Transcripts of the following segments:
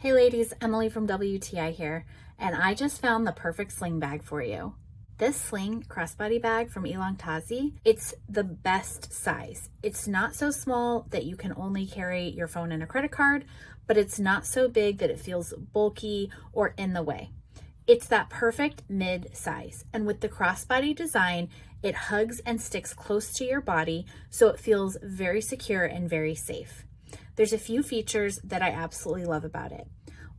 Hey ladies, Emily from WTI here, and I just found the perfect sling bag for you. This sling crossbody bag from ILANKTOZI, it's the best size. It's not so small that you can only carry your phone and a credit card, but it's not so big that it feels bulky or in the way. It's that perfect mid size, and with the crossbody design, it hugs and sticks close to your body, so it feels very secure and very safe. There's a few features that I absolutely love about it.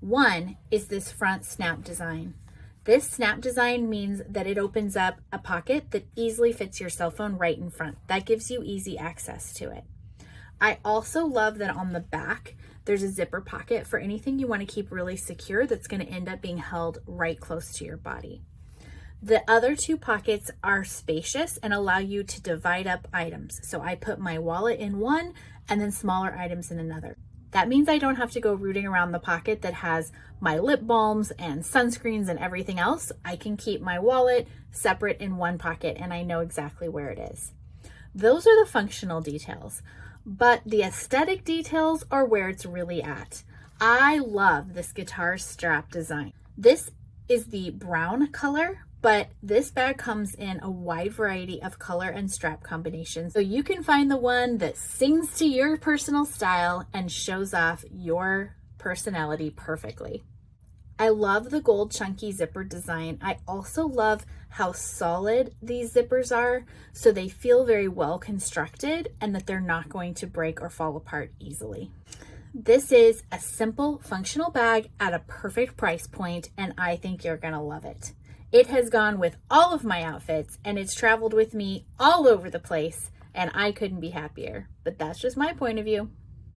One is this front snap design. This snap design means that it opens up a pocket that easily fits your cell phone right in front. That gives you easy access to it. I also love that on the back, there's a zipper pocket for anything you want to keep really secure that's going to end up being held right close to your body. The other two pockets are spacious and allow you to divide up items. So I put my wallet in one and then smaller items in another. That means I don't have to go rooting around the pocket that has my lip balms and sunscreens and everything else. I can keep my wallet separate in one pocket and I know exactly where it is. Those are the functional details, but the aesthetic details are where it's really at. I love this guitar strap design. This is the brown color, but this bag comes in a wide variety of color and strap combinations. So you can find the one that sings to your personal style and shows off your personality perfectly. I love the gold chunky zipper design. I also love how solid these zippers are, so they feel very well constructed and that they're not going to break or fall apart easily. This is a simple, functional bag at a perfect price point, and I think you're gonna love it. It has gone with all of my outfits and it's traveled with me all over the place, and I couldn't be happier. But that's just my point of view.